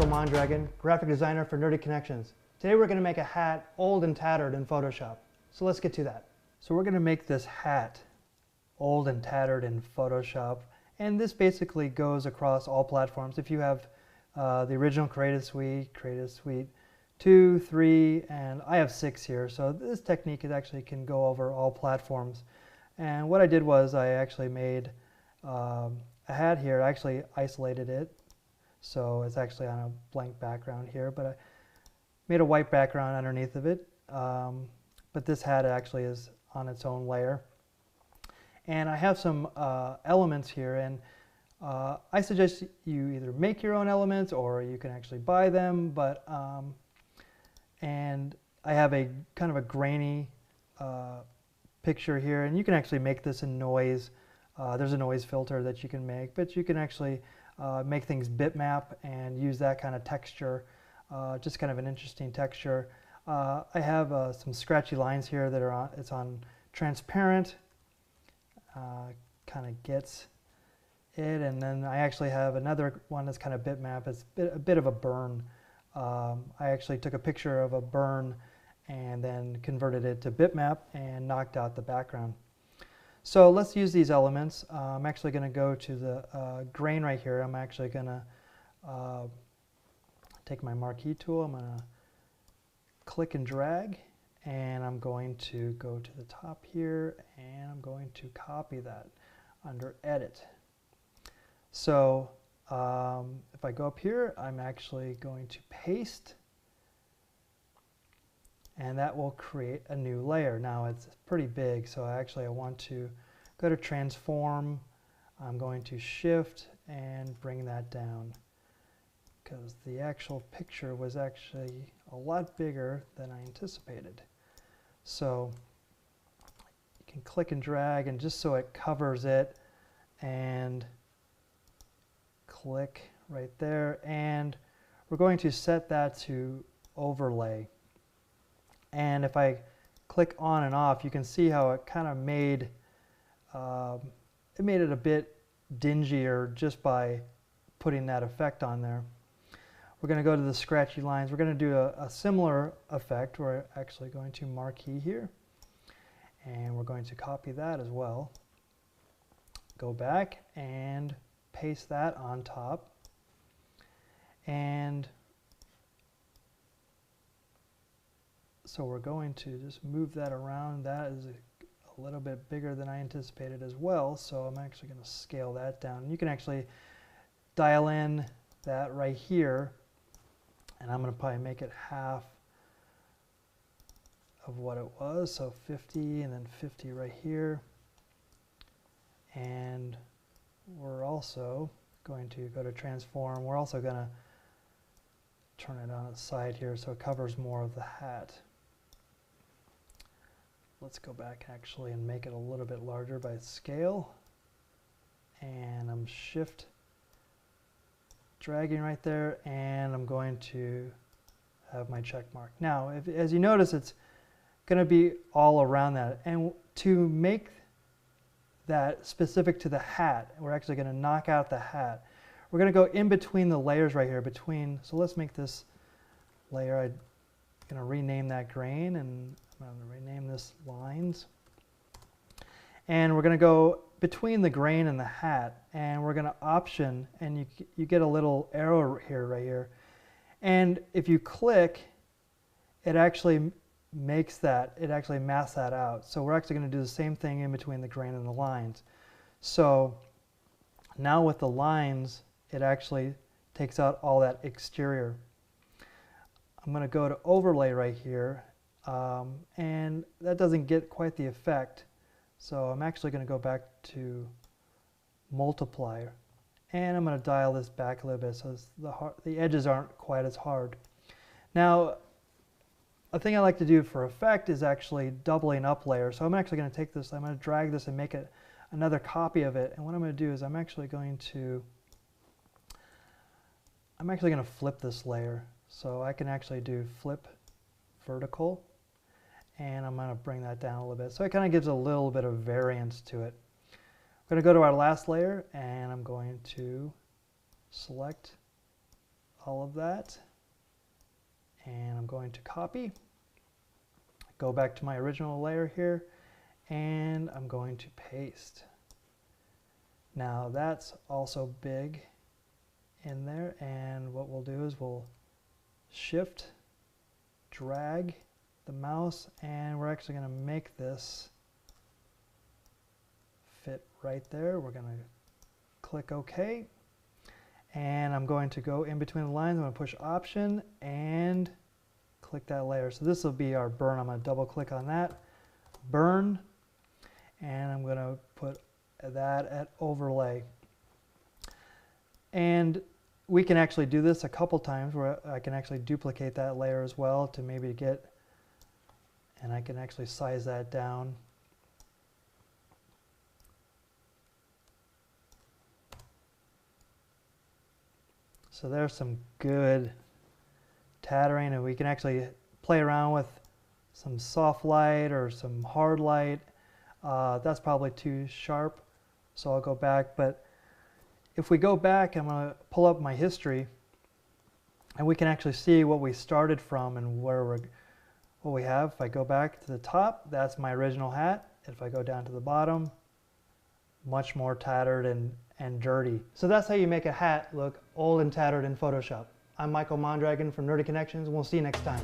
Michael Mondragon, graphic designer for Nerdy Connections. Today we're going to make a hat old and tattered in Photoshop. So let's get to that. So we're going to make this hat old and tattered in Photoshop, and this basically goes across all platforms. If you have the original Creative Suite 2, 3, and I have 6 here, so this technique actually can go over all platforms. And what I did was I actually made a hat here. I actually isolated it, so it's actually on a blank background here, but I made a white background underneath of it. But this hat actually is on its own layer. And I have some elements here, and I suggest you either make your own elements or you can actually buy them. But and I have a kind of a grainy picture here, and you can actually make this in noise. There's a noise filter that you can make, but you can actually make things bitmap and use that kind of texture, just kind of an interesting texture. I have some scratchy lines here that are on, it's on transparent, kind of gets it, and then I actually have another one that's kind of bitmap. It's a bit of a burn. I actually took a picture of a burn and then converted it to bitmap and knocked out the background. So let's use these elements. I'm actually going to go to the grain right here. I'm actually going to take my marquee tool. I'm going to click and drag, and I'm going to go to the top here, and I'm going to copy that under Edit. So if I go up here, I'm actually going to paste, and that will create a new layer. Now it's pretty big, so I want to go to Transform. I'm going to Shift and bring that down, because the actual picture was actually a lot bigger than I anticipated. So you can click and drag, and just so it covers it, and click right there, and we're going to set that to overlay. And if I click on and off, you can see how it kind of made it a bit dingier just by putting that effect on there. We're going to go to the scratchy lines. We're going to do a similar effect. We're actually going to marquee here, and we're going to copy that as well. Go back and paste that on top, and so we're going to just move that around. That is a little bit bigger than I anticipated as well, so I'm actually going to scale that down. You can actually dial in that right here, and I'm going to probably make it half of what it was, so 50 and then 50 right here. And we're also going to go to Transform. We're also going to turn it on its side here so it covers more of the hat. Let's go back actually and make it a little bit larger by scale. And I'm Shift dragging right there, and I'm going to have my check mark. Now, as you notice, it's going to be all around that. And to make that specific to the hat, we're actually going to knock out the hat. We're going to go in between the layers right here. So let's make this layer. I'm going to rename that grain, and I'm going to rename this lines. And we're going to go between the grain and the hat, and we're going to option, and you get a little arrow here, right here. And if you click, it actually makes that, it actually masks that out. So we're actually going to do the same thing in between the grain and the lines. So now with the lines, it actually takes out all that exterior. I'm going to go to overlay right here, and that doesn't get quite the effect. So I'm actually going to go back to multiplier, and I'm going to dial this back a little bit so the edges aren't quite as hard. Now, a thing I like to do for effect is actually doubling up layers. So I'm actually going to take this, I'm going to drag this and make it another copy of it. And what I'm going to do is I'm actually going to flip this layer. So I can actually do flip vertical, and I'm going to bring that down a little bit. So it kind of gives a little bit of variance to it. We're going to go to our last layer, and I'm going to select all of that. And I'm going to copy, go back to my original layer here, and I'm going to paste. Now that's also big in there, and what we'll do is we'll shift, drag the mouse, and we're actually going to make this fit right there. We're going to click OK, and I'm going to go in between the lines. I'm going to push Option and click that layer. So this will be our burn. I'm going to double click on that, burn, and I'm going to put that at overlay. And we can actually do this a couple times where I can actually duplicate that layer as well to maybe get, and I can actually size that down. So there's some good tattering, and we can actually play around with some soft light or some hard light. That's probably too sharp, so I'll go back. But if we go back, I'm going to pull up my history, and we can actually see what we started from and what we have. If I go back to the top, that's my original hat. If I go down to the bottom, much more tattered and dirty. So that's how you make a hat look old and tattered in Photoshop. I'm Michael Mondragon from Nerdy Connections, and we'll see you next time.